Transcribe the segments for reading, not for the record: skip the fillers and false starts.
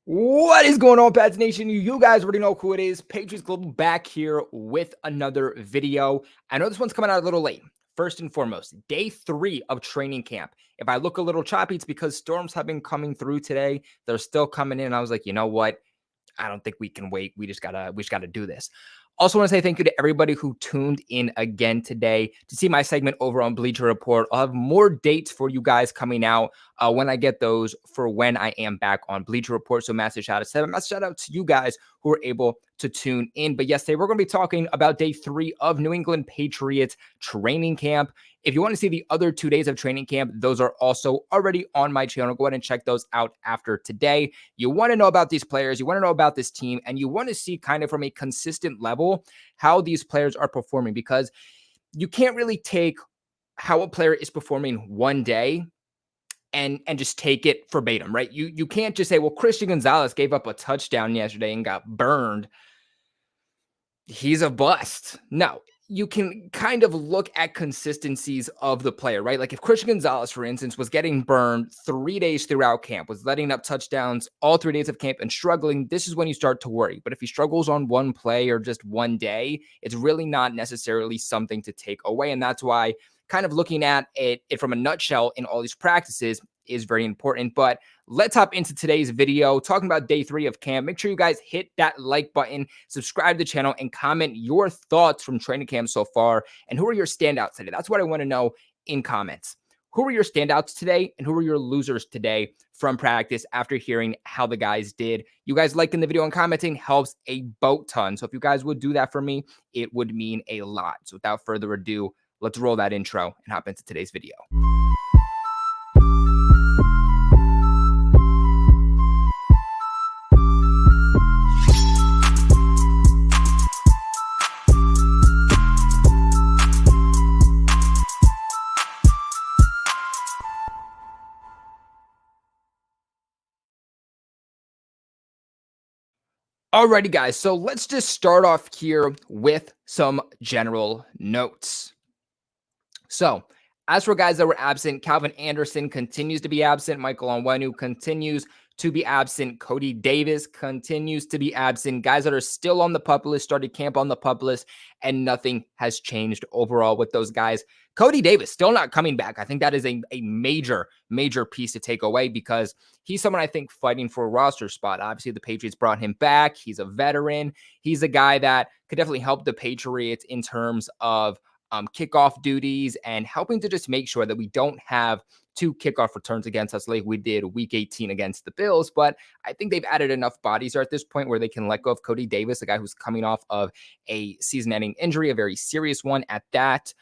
What is going on, Pats Nation? You guys already know who it is. Patriots Global back here with another video. I know this one's coming out a little late. First and foremost, day 3 of training camp. If I look a little choppy, it's because storms have been coming through today. They're still coming in. I was like, you know what? I don't think we can wait. We just gotta do this. Also want to say thank you to everybody who tuned in again today to see my segment over on Bleacher Report. I'll have more dates for you guys coming out when I get those for when I am back on Bleacher Report. So massive shout out to you guys who were able to tune in. But yes, today we're going to be talking about day 3 of New England Patriots training camp. If you want to see the other 2 days of training camp, those are also already on my channel. Go ahead and check those out after today. You want to know about these players, you want to know about this team, and you want to see kind of from a consistent level how these players are performing, because you can't really take how a player is performing one day and just take it verbatim, right? You can't just say, well, Christian Gonzalez gave up a touchdown yesterday and got burned. He's a bust. No, you can kind of look at consistencies of the player, right? Like if Christian Gonzalez, for instance, was getting burned 3 days throughout camp, was letting up touchdowns all 3 days of camp and struggling, this is when you start to worry. But if he struggles on one play or just one day, it's really not necessarily something to take away. And that's why kind of looking at it from a nutshell in all these practices is very important. But let's hop into today's video talking about day 3 of camp. Make sure you guys hit that like button, subscribe to the channel, and comment your thoughts from training camp so far. And who are your standouts today? That's what I want to know in comments. Who are your standouts today and who are your losers today from practice after hearing how the guys did? You guys liking the video and commenting helps a boat ton. So if you guys would do that for me, it would mean a lot. So without further ado, let's roll that intro and hop into today's video. Alrighty, guys, so let's just start off here with some general notes. So, as for guys that were absent, Calvin Anderson continues to be absent. Michael Onwenu continues to be absent. Cody Davis continues to be absent. Guys that are still on the PUP list, started camp on the PUP list, and nothing has changed overall with those guys. Cody Davis still not coming back. I think that is a major piece to take away, because he's someone I think fighting for a roster spot. Obviously, the Patriots brought him back. He's a veteran. He's a guy that could definitely help the Patriots in terms of kickoff duties and helping to just make sure that we don't have 2 kickoff returns against us like we did week 18 against the Bills. But I think they've added enough bodies at this point where they can let go of Cody Davis, a guy who's coming off of a season-ending injury, a very serious one at that.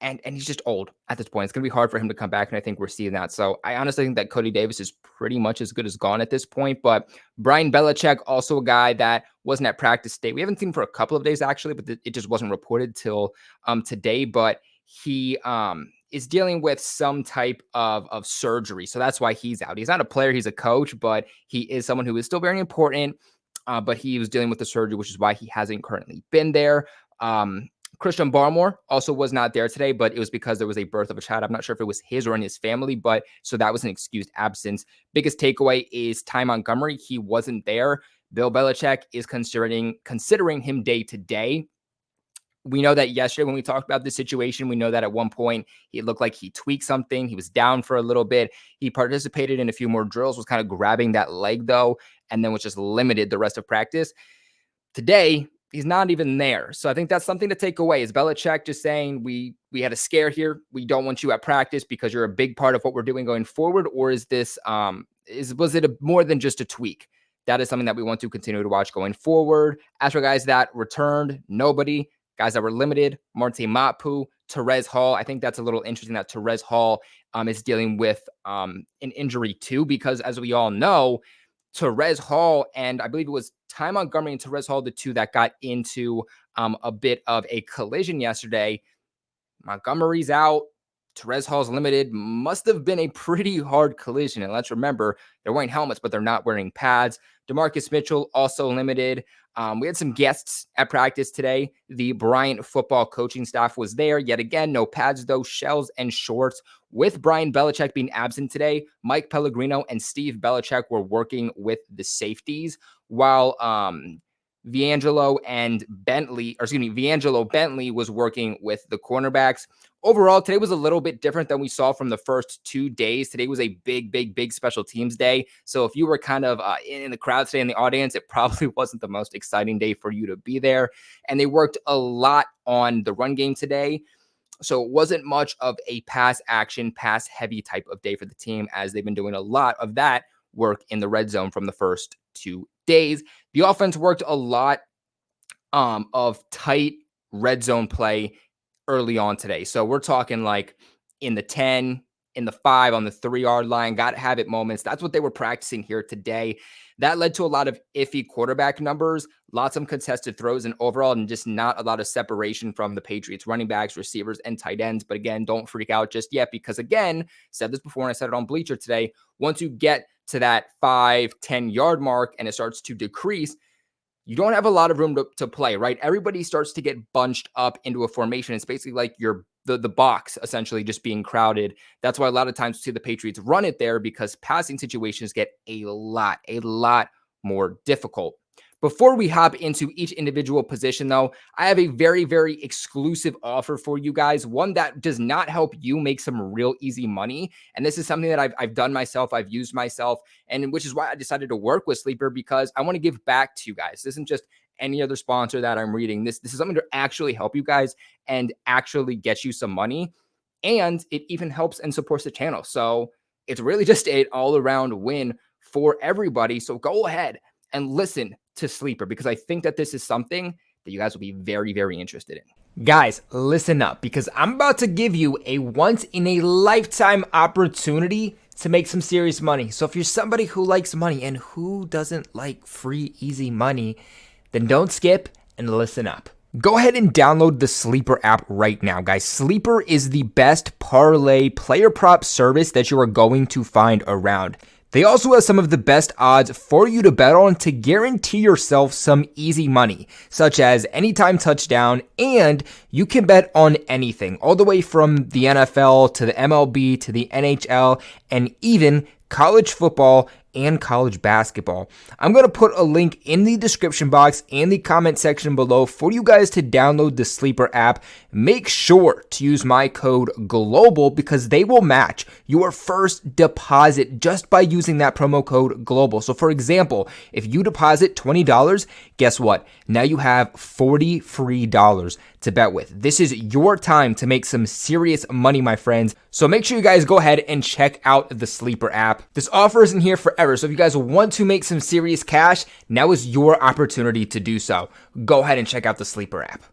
And he's just old at this point. It's going to be hard for him to come back, and I think we're seeing that. So I honestly think that Cody Davis is pretty much as good as gone at this point. But Brian Belichick, also a guy that wasn't at practice today. We haven't seen him for a couple of days, actually, but it just wasn't reported till today. But he is dealing with some type of surgery. So that's why he's out. He's not a player. He's a coach, but he is someone who is still very important. But he was dealing with the surgery, which is why he hasn't currently been there. Christian Barmore also was not there today, but it was because there was a birth of a child. I'm not sure if it was his or in his family, but so that was an excused absence. Biggest takeaway is Ty Montgomery. He wasn't there. Bill Belichick is considering him day to day. We know that yesterday when we talked about this situation, we know that at one point he looked like he tweaked something. He was down for a little bit. He participated in a few more drills, was kind of grabbing that leg though, and then was just limited the rest of practice. Today, he's not even there. So I think that's something to take away. Is Belichick just saying we had a scare here? We don't want you at practice because you're a big part of what we're doing going forward? Or is this was it more than just a tweak? That is something that we want to continue to watch going forward. As for guys that returned, nobody. Guys that were limited, Martin Mapu, Terez Hall. I think that's a little interesting that Terez Hall is dealing with an injury too, because as we all know, Terez Hall and I believe it was Ty Montgomery and Terez Hall, the two that got into a bit of a collision yesterday. Montgomery's out. Terez Hall's limited. Must have been a pretty hard collision. And let's remember, they're wearing helmets, but they're not wearing pads. DeMarcus Mitchell also limited. We had some guests at practice today. The Bryant football coaching staff was there. Yet again, no pads, though, shells and shorts. With Brian Belichick being absent today, Mike Pellegrino and Steve Belichick were working with the safeties, while Viangelo Bentley was working with the cornerbacks. Overall, today was a little bit different than we saw from the first 2 days. Today was a big special teams day. So if you were kind of in the crowd today in the audience, it probably wasn't the most exciting day for you to be there. And they worked a lot on the run game today. So it wasn't much of a pass heavy type of day for the team, as they've been doing a lot of that work in the red zone from the first 2 days. The offense worked a lot of tight red zone play early on today. So we're talking like in the 10, in the 5, on the 3-yard line, got to have it moments. That's what they were practicing here today. That led to a lot of iffy quarterback numbers, lots of contested throws, and overall, and just not a lot of separation from the Patriots running backs, receivers, and tight ends. But again, don't freak out just yet, because again, said this before and I said it on Bleacher today, once you get to that 5-10 yard mark and it starts to decrease, you don't have a lot of room to play, right? Everybody starts to get bunched up into a formation. It's basically like the box essentially just being crowded. That's why a lot of times you see the Patriots run it there, because passing situations get a lot more difficult. Before we hop into each individual position, though, I have a very exclusive offer for you guys, one that does not help you make some real easy money. And this is something that I've done myself, I've used myself, and which is why I decided to work with Sleeper, because I want to give back to you guys. This isn't just any other sponsor that I'm reading. This is something to actually help you guys and actually get you some money. And it even helps and supports the channel. So it's really just an all-around win for everybody. So go ahead and listen to Sleeper, because I think that this is something that you guys will be very interested in. Guys, listen up, because I'm about to give you a once-in-a-lifetime opportunity to make some serious money. So if you're somebody who likes money, and who doesn't like free, easy money, then don't skip and listen up. Go ahead and download the Sleeper app right now, guys. Sleeper is the best parlay player prop service that you are going to find around. They also have some of the best odds for you to bet on to guarantee yourself some easy money, such as anytime touchdown, and you can bet on anything, all the way from the NFL to the MLB to the NHL, and even college football and college basketball. I'm going to put a link in the description box and the comment section below for you guys to download the Sleeper app. Make sure to use my code GLOBAL, because they will match your first deposit just by using that promo code GLOBAL. So for example, if you deposit $20, guess what? Now you have $40 free to bet with. This is your time to make some serious money, my friends. So make sure you guys go ahead and check out the Sleeper app. This offer isn't here forever, so if you guys want to make some serious cash, now is your opportunity to do so. Go ahead and check out the Sleeper app.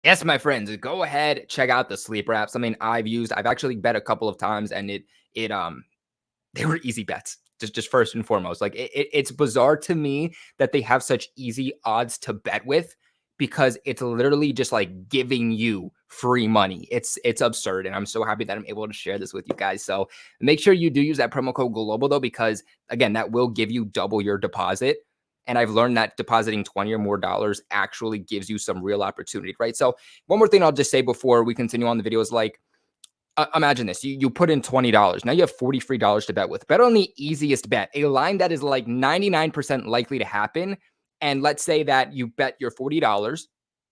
Yes, my friends, go ahead, check out the Sleeper app. Something I've actually bet a couple of times, and they were easy bets. Just first and foremost, like it's bizarre to me that they have such easy odds to bet with, because it's literally just like giving you free money. It's absurd. And I'm so happy that I'm able to share this with you guys. So make sure you do use that promo code GLOBAL, though, because again, that will give you double your deposit. And I've learned that depositing $20 or more actually gives you some real opportunity, right? So one more thing I'll just say before we continue on the video is, like, imagine this. You put in $20. Now you have $40 free to bet with. Bet on the easiest bet, a line that is like 99% likely to happen. And let's say that you bet your $40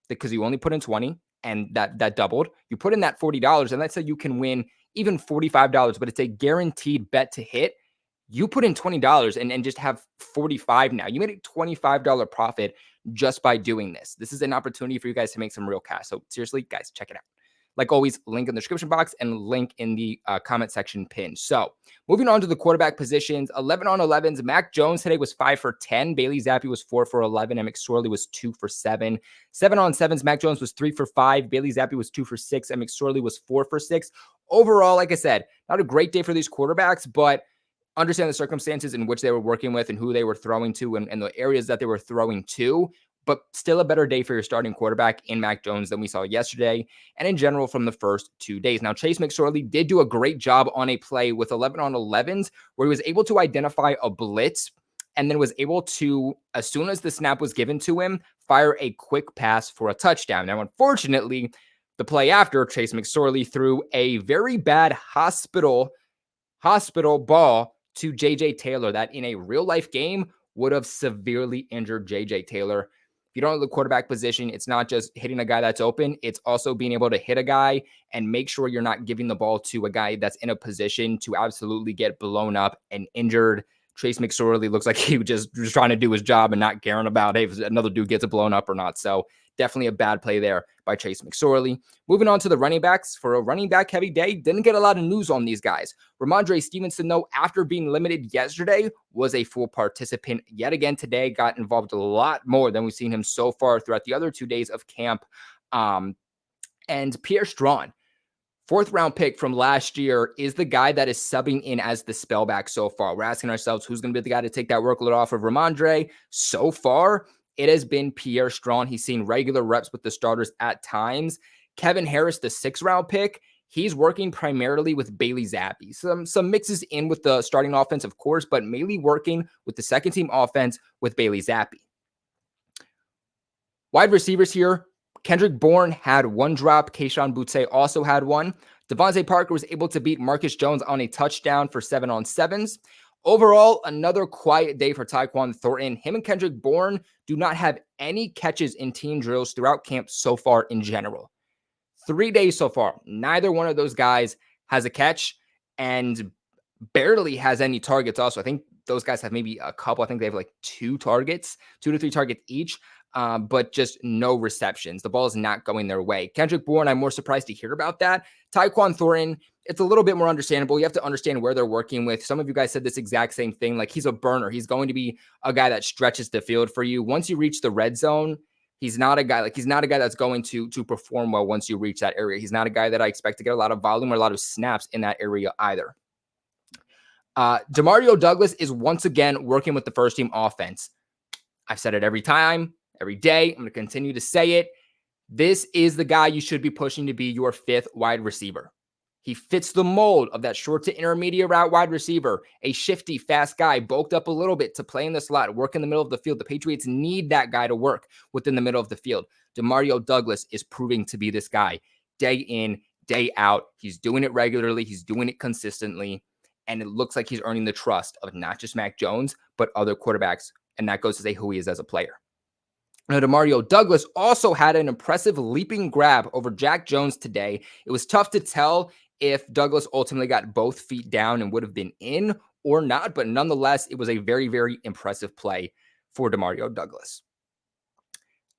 because you only put in 20 and that doubled. You put in that $40, and let's say you can win even $45, but it's a guaranteed bet to hit. You put in $20 and just have 45 now. You made a $25 profit just by doing this. This is an opportunity for you guys to make some real cash. So seriously, guys, check it out. Like always, link in the description box and link in the comment section pinned. So moving on to the quarterback positions, 11 on 11s. Mac Jones today was 5 for 10. Bailey Zappi was 4 for 11. And McSorley was 2 for 7. 7 on 7s. Mac Jones was 3 for 5. Bailey Zappi was 2 for 6. And McSorley was 4 for 6. Overall, like I said, not a great day for these quarterbacks, but understand the circumstances in which they were working with and who they were throwing to and the areas that they were throwing to. but still a better day for your starting quarterback in Mac Jones than we saw yesterday and in general from the first 2 days. Now, Chase McSorley did do a great job on a play with 11 on 11s where he was able to identify a blitz and then was able to, as soon as the snap was given to him, fire a quick pass for a touchdown. Now, unfortunately, the play after, Chase McSorley threw a very bad hospital ball to JJ Taylor that in a real life game would have severely injured JJ Taylor. If you don't know the quarterback position, it's not just hitting a guy that's open, it's also being able to hit a guy and make sure you're not giving the ball to a guy that's in a position to absolutely get blown up and injured. Chase McSorley looks like he was just trying to do his job and not caring about, hey, if another dude gets blown up or not. So definitely a bad play there by Chase McSorley. Moving on to the running backs. For a running back heavy day, didn't get a lot of news on these guys. Ramondre Stevenson, though, after being limited yesterday, was a full participant yet again today, got involved a lot more than we've seen him so far throughout the other 2 days of camp. And Pierre Strachan, 4th round pick from last year, is the guy that is subbing in as the spellback so far. We're asking ourselves who's going to be the guy to take that workload off of Ramondre. So far, it has been Pierre Strachan. He's seen regular reps with the starters at times. Kevin Harris, the 6th round pick, he's working primarily with Bailey Zappi. Some mixes in with the starting offense, of course, but mainly working with the second team offense with Bailey Zappi. Wide receivers here. Kendrick Bourne had 1 drop. Kayshon Boutte also had 1. Devontae Parker was able to beat Marcus Jones on a touchdown for 7 on 7s. Overall, another quiet day for Tyquan Thornton. Him and Kendrick Bourne do not have any catches in team drills throughout camp so far in general. 3 days so far. Neither one of those guys has a catch and barely has any targets also. I think those guys have maybe a couple. I think they have like 2 targets, 2 to 3 targets each. But just no receptions. The ball is not going their way. Kendrick Bourne, I'm more surprised to hear about that. Tyquan Thornton, it's a little bit more understandable. You have to understand where they're working with. Some of you guys said this exact same thing. Like, he's a burner. He's going to be a guy that stretches the field for you. Once you reach the red zone, he's not a guy that's going to perform well once you reach that area. He's not a guy that I expect to get a lot of volume or a lot of snaps in that area either. Demario Douglas is once again working with the first team offense. I've said it every time, every day. I'm going to continue to say it. This is the guy you should be pushing to be your 5th wide receiver. He fits the mold of that short to intermediate route wide receiver, a shifty, fast guy, bulked up a little bit to play in the slot, work in the middle of the field. The Patriots need that guy to work within the middle of the field. Demario Douglas is proving to be this guy day in, day out. He's doing it regularly. He's doing it consistently. And it looks like he's earning the trust of not just Mac Jones, but other quarterbacks. And that goes to say who he is as a player. Now, Demario Douglas also had an impressive leaping grab over Jack Jones today. It was tough to tell if Douglas ultimately got both feet down and would have been in or not, but nonetheless, it was a very, very impressive play for Demario Douglas.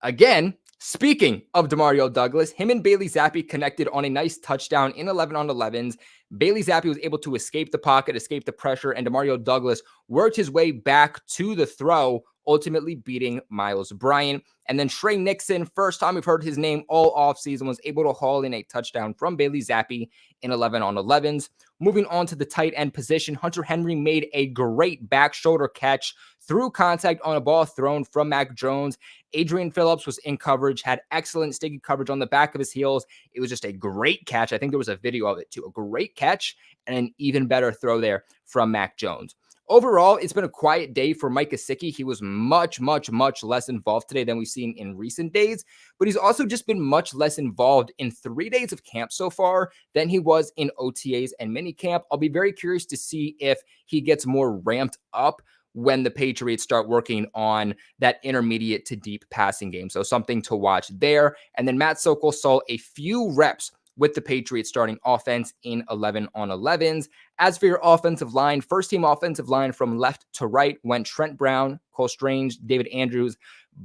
Again, speaking of Demario Douglas, him and Bailey Zappi connected on a nice touchdown in 11 on 11s. Bailey Zappi was able to escape the pocket, escape the pressure, and Demario Douglas worked his way back to the throw, ultimately beating Miles Bryant. And then Trey Nixon, first time we've heard his name all offseason, was able to haul in a touchdown from Bailey Zappi in 11 on 11s. Moving on to the tight end position, Hunter Henry made a great back shoulder catch through contact on a ball thrown from Mac Jones. Adrian Phillips was in coverage, had excellent sticky coverage on the back of his heels. It was just a great catch. I think there was a video of it too. A great catch and an even better throw there from Mac Jones. Overall, it's been a quiet day for Mike Gesicki. He was much, much, much less involved today than we've seen in recent days, but he's also just been much less involved in 3 days of camp so far than he was in OTAs and minicamp. I'll be very curious to see if he gets more ramped up when the Patriots start working on that intermediate to deep passing game. So something to watch there. And then Matt Sokol saw a few reps with the Patriots starting offense in 11 on 11s. As for your offensive line, first team offensive line from left to right went Trent Brown, Cole Strange, David Andrews,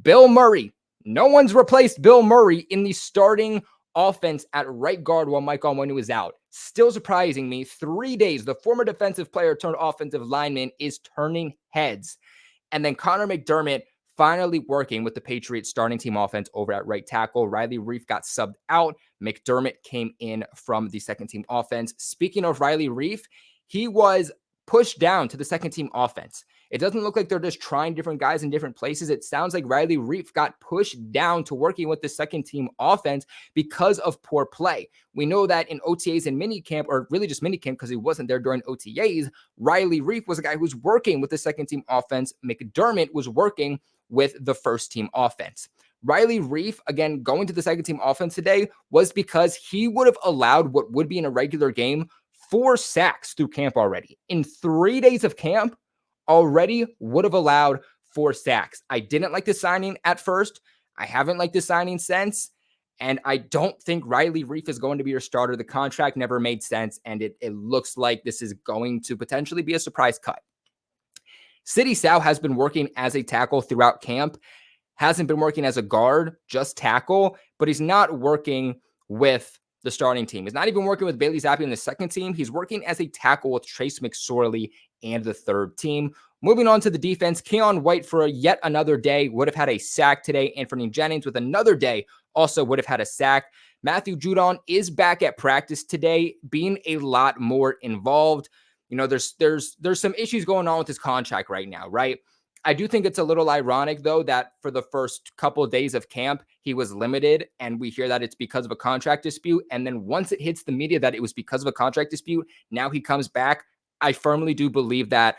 Bill Murray. No one's replaced Bill Murray in the starting offense at right guard while Mike Onwenu is out. Still surprising me. 3 days, the former defensive player turned offensive lineman is turning heads. And then Connor McDermott finally working with the Patriots starting team offense over at right tackle. Riley Reif got subbed out. McDermott came in from the second team offense. Speaking of Riley Reif, he was pushed down to the second team offense. It doesn't look like they're just trying different guys in different places. It sounds like Riley Reiff got pushed down to working with the second team offense because of poor play. We know that in OTAs and minicamp, or really just minicamp because he wasn't there during OTAs, Riley Reiff was a guy who was working with the second team offense. McDermott was working with the first team offense. Riley Reiff, again, going to the second team offense today was because he would have allowed what would be in a regular game 4 sacks through camp already. In 3 days of camp, already would have allowed 4 sacks. I didn't like the signing at first. I haven't liked the signing since. And I don't think Riley Reiff is going to be your starter. The contract never made sense. And it looks like this is going to potentially be a surprise cut. Sidy Sow has been working as a tackle throughout camp. Hasn't been working as a guard, just tackle. But he's not working with the starting team. He's not even working with Bailey Zappi in the second team. He's working as a tackle with Trace McSorley and the third team. Moving on to the defense, Keon White for yet another day would have had a sack today. Anthony Jennings with another day also would have had a sack. Matthew Judon is back at practice today, being a lot more involved. You know, there's some issues going on with his contract right now, right? I do think it's a little ironic, though, that for the first couple of days of camp, he was limited, and we hear that it's because of a contract dispute. And then once it hits the media that it was because of a contract dispute, now he comes back. I firmly do believe that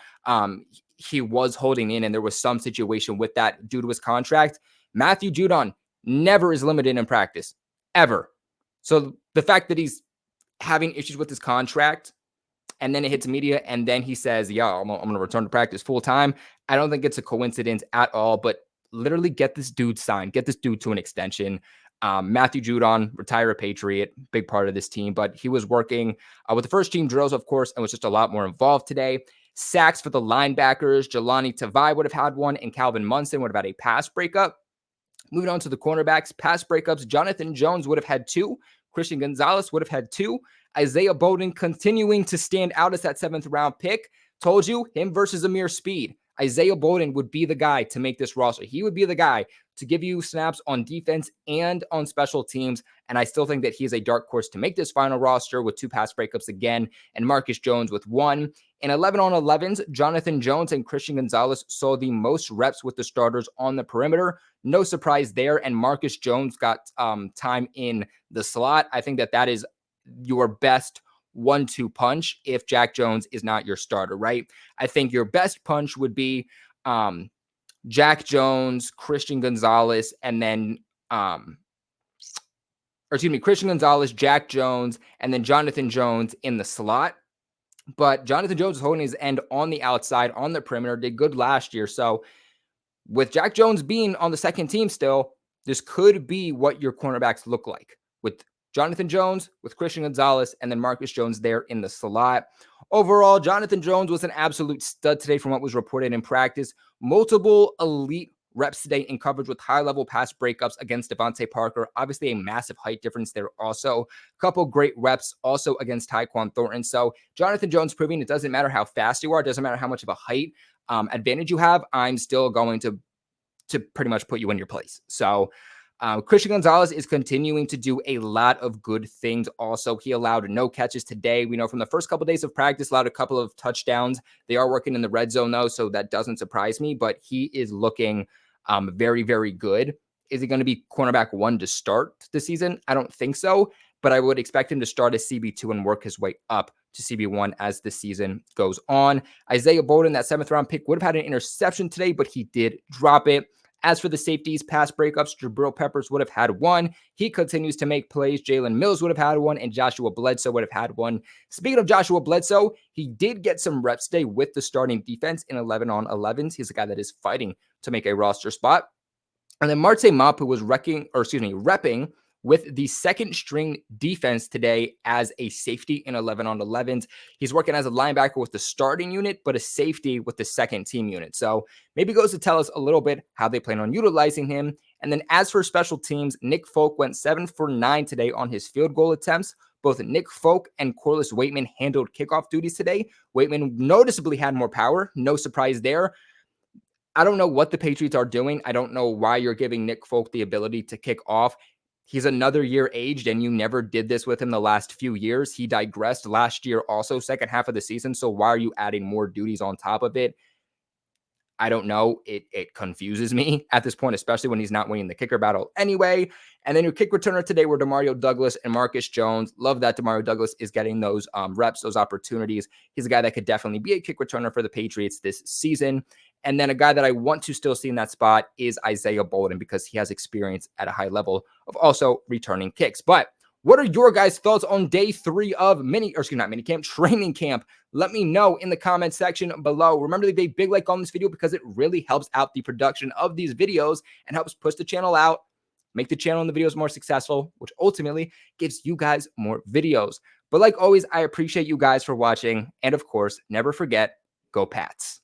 he was holding in, and there was some situation with that due to his contract. Matthew Judon never is limited in practice, ever. So the fact that he's having issues with his contract, and then it hits media, and then he says, yeah, I'm going to return to practice full time. I don't think it's a coincidence at all, but literally get this dude signed, get this dude to an extension. Matthew Judon, retire a Patriot, big part of this team, but he was working with the first team drills, of course, and was just a lot more involved today. Sacks for the linebackers, Jelani Tavai would have had one, and Calvin Munson would have had a pass breakup. Moving on to the cornerbacks, pass breakups, Jonathan Jones would have had 2. Christian Gonzalez would have had 2. Isaiah Bowden continuing to stand out as that 7th round pick. Told you, him versus Amir Speed. Isaiah Bowden would be the guy to make this roster. He would be the guy to give you snaps on defense and on special teams. And I still think that he is a dark horse to make this final roster with 2 pass breakups again, and Marcus Jones with 1. In 11-on-11s, Jonathan Jones and Christian Gonzalez saw the most reps with the starters on the perimeter. No surprise there. And Marcus Jones got time in the slot. I think that is your best 1-2 punch if Jack Jones is not your starter, right? I think your best punch would be Jack Jones, Christian Gonzalez, and then Christian Gonzalez, Jack Jones, and then Jonathan Jones in the slot. But Jonathan Jones was holding his end on the outside, on the perimeter, did good last year. So with Jack Jones being on the second team still, this could be what your cornerbacks look like, with Jonathan Jones, with Christian Gonzalez, and then Marcus Jones there in the slot. Overall, Jonathan Jones was an absolute stud today from what was reported in practice. Multiple elite reps today in coverage with high-level pass breakups against Devontae Parker. Obviously, a massive height difference there also. A couple great reps also against Tyquan Thornton. So Jonathan Jones proving it doesn't matter how fast you are, it doesn't matter how much of a height advantage you have, I'm still going to pretty much put you in your place. So Christian Gonzalez is continuing to do a lot of good things. Also, he allowed no catches today. We know from the first couple of days of practice, allowed a couple of touchdowns. They are working in the red zone, though, so that doesn't surprise me, but he is looking very, very good. Is he going to be cornerback 1 to start the season? I don't think so, but I would expect him to start as CB2 and work his way up to CB1 as the season goes on. Isaiah Bowden, that 7th round pick, would have had an interception today, but he did drop it. As for the safeties, pass breakups, Jabril Peppers would have had 1. He continues to make plays. Jalen Mills would have had 1, and Joshua Bledsoe would have had 1. Speaking of Joshua Bledsoe, he did get some reps today with the starting defense in 11-on-11s. He's a guy that is fighting to make a roster spot. And then Marte Mapu was repping with the second string defense today as a safety in 11-on-11s. He's working as a linebacker with the starting unit, but a safety with the second team unit. So maybe goes to tell us a little bit how they plan on utilizing him. And then as for special teams, Nick Folk went 7 for 9 today on his field goal attempts. Both Nick Folk and Corliss Waitman handled kickoff duties today. Waitman noticeably had more power. No surprise there. I don't know what the Patriots are doing. I don't know why you're giving Nick Folk the ability to kick off. He's another year aged, and you never did this with him the last few years. He digressed last year also, second half of the season. So why are you adding more duties on top of it? I don't know. It confuses me at this point, especially when he's not winning the kicker battle anyway. And then your kick returner today were Demario Douglas and Marcus Jones. Love that Demario Douglas is getting those reps, those opportunities. He's a guy that could definitely be a kick returner for the Patriots this season. And then a guy that I want to still see in that spot is Isaiah Bolden, because he has experience at a high level of also returning kicks. But what are your guys' thoughts on day 3 of training camp? Let me know in the comment section below. Remember to leave a big like on this video because it really helps out the production of these videos and helps push the channel out, make the channel and the videos more successful, which ultimately gives you guys more videos. But like always, I appreciate you guys for watching. And of course, never forget, go Pats.